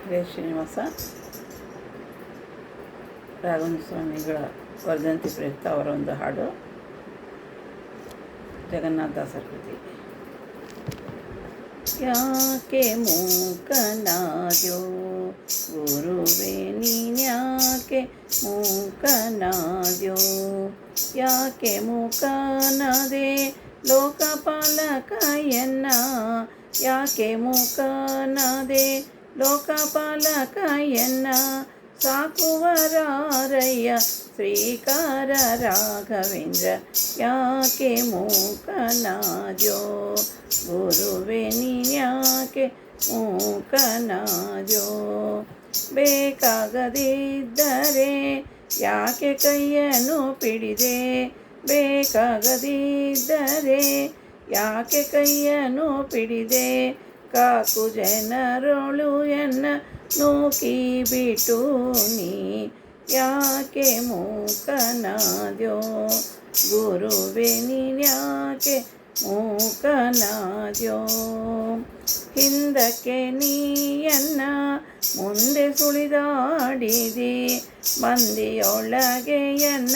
K Srinivasa Raghavendra ಸ್ವಾಮಿಗಳ ವರ್ಧಂತಿ ಪ್ರಯುಕ್ತ ಅವರ ಒಂದು ಹಾಡು ಜಗನ್ನಾಥದಾಸರ ಕೃತಿ. ಯಾಕೆ ಮೂಕನಾದ್ಯೋ ಗುರುವೇ ನೀನ್ಯಾಕೆ ಮೂಕನಾದ್ಯೋ, ಯಾಕೆ ಮೂಕನಾದೆ ಲೋಕಪಾಲಕ ಎನ್ನ, ಯಾಕೆ ಮೂಕನಾದೆ ಲೋಕಪಾಲಕ ಎನ್ನ, ಸಾಕುವರಾರಯ್ಯ ಶ್ರೀಕಾರ ರಾಘವೇಂದ್ರ, ಯಾಕೆ ಮೂಕನಾದ್ಯೋ ಗುರುವೇ ನೀನ್ಯಾಕೆ ಮೂಕನಾದ್ಯೋ, ಬೇಕಾಗದಿದ್ದರೆ ಯಾಕೆ ಕೈಯನ್ನು ಪಿಡಿದೆ, ಬೇಕಾಗದಿದ್ದರೆ ಯಾಕೆ ಕೈಯನ್ನು ಪಿಡಿದೆ, ಕಾಕು ಜನರೊಳು ಎನ್ನ ನೂಕಿ ಬಿಟ್ಟು ನೀ, ಯಾಕೆ ಮೂಕನಾದ್ಯೋ ಗುರುವೇ ನೀನ್ಯಾಕೆ ಮೂಕನಾದ್ಯೋ, ಹಿಂದಕ್ಕೆ ನೀಯನ್ನ ಮುಂದೆ ಸುಳಿದಾಡಿದಿ, ಮಂದಿಯೊಳಗೆ ಎನ್ನ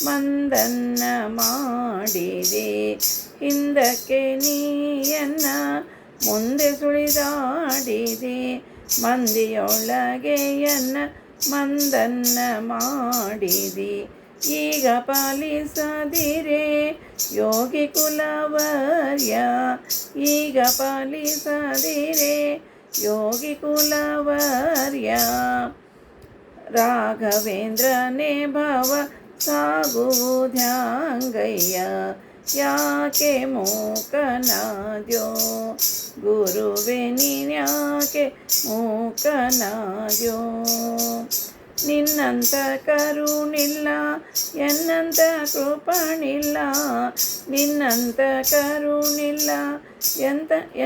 ಮಂದನ್ನ ಮಾಡಿದೆ, ಹಿಂದಕ್ಕೆ ನೀಯನ್ನ ಮುಂದೆ ಸುಳಿದಾಡಿದೆ, ಮಂದಿಯೊಳಗೆ ಎನ್ನ ಮಂದನ್ನ ಮಾಡಿದಿ, ಈಗ ಪಾಲಿಸದಿರೆ ಯೋಗಿ ಕುಲವರ್ಯ, ಈಗ ಪಾಲಿಸದಿರೆ ಯೋಗಿ ಕುಲವರ್ಯ, ರಾಘವೇಂದ್ರನೇ ಭವ ಸಾಗುವುದ್ಯಾಂಗಯ್ಯ, ಯಾಕೆ ಮೂಕನಾದ್ಯೋ ಗುರುವೇ ನೀನ್ಯಾಕೆ ಮೂಕನಾದ್ಯೋ, ನಿನ್ನಂತ ಕರುಣಿಲ್ಲ ಎನ್ನಂತ ಕೃಪಣಿಲ್ಲ, ನಿನ್ನಂತ ಕರುಣಿಲ್ಲ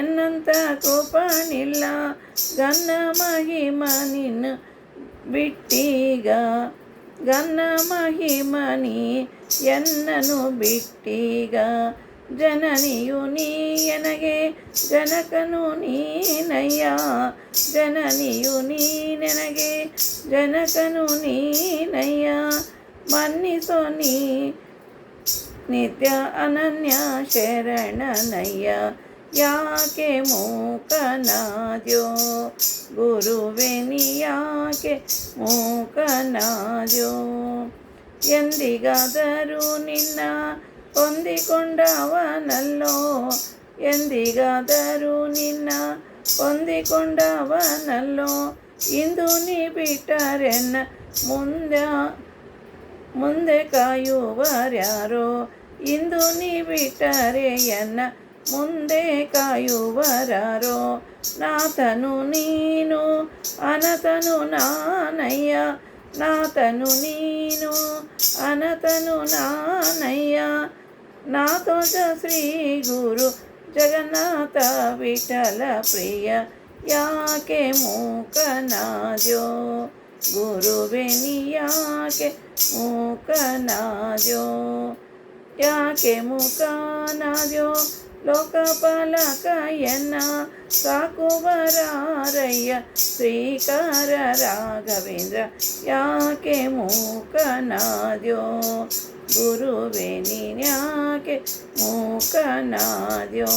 ಎನ್ನಂತ ಕೃಪಣಿಲ್ಲ, ಗನ್ನ ಮಹಿಮ ನಿನ್ನ ಬಿಟ್ಟೀಗ, ಗನ್ನ ಮಹಿಮನಿ ಎನ್ನನು ಬಿಟ್ಟೀಗ, ಜನನಿಯು ನೀ ಎನಗೆ ಜನಕನು ನೀನಯ್ಯ, ಜನನಿಯು ನೀ ನನಗೆ ಜನಕನು ನೀನಯ್ಯ, ಮನ್ನಿಸೋ ನೀ ನಿತ್ಯ ಅನನ್ಯ ಶರಣನಯ್ಯ, ಯಾಕೆ ಮೂಕನಾದ್ಯೋ ಗುರುವೇ ನೀ ಯಾಕೆ ಮೂಕನಾದ್ಯೋ, ಎಂದಿಗಾದರೂ ನಿನ್ನ ಹೊಂದಿಕೊಂಡವನಲ್ಲೋ, ಎಂದಿಗಾದರೂ ನಿನ್ನ ಹೊಂದಿಕೊಂಡವನಲ್ಲೋ, ಇಂದು ನೀ ಬಿಟ್ಟರೆನ್ನ ಮುಂದೆ ಕಾಯುವರ್ಯಾರೋ, ಇಂದು ನೀ ಬಿಟ್ಟರೆ ಎನ್ನ ಮುಂದೆ ಕಾಯುವರಾರೋ, ನಾಥನು ನೀನು ಅನತನು ನಾನಯ್ಯ, ನಾಥನು ನೀನು ಅನತನು ನಾನಯ್ಯ, ನಾಥೋಜ ಶ್ರೀ ಗುರು ಜಗನ್ನಾಥ ವಿಠಲ ಪ್ರಿಯ, ಯಾಕೆ ಮೂಕನಾದ್ಯೋ ಗುರುವೇ ನೀ ಯಾಕೆ ಮೂಕನಾದ್ಯೋ, ಯಾಕೆ ಮೂಕನಾದ್ಯೋ ಲೋಕಪಾಲಕ ಎನ್ನ, ಸಾಕುವರಾರಯ್ಯ ಶ್ರೀಕಾರ ರಾಘವೇಂದ್ರ, ಯಾಕೆ ಮೂಕನಾದ್ಯೋ ಗುರುವೇ ನೀನ್ಯಾಕೆ ಮೂಕನಾದ್ಯೋ.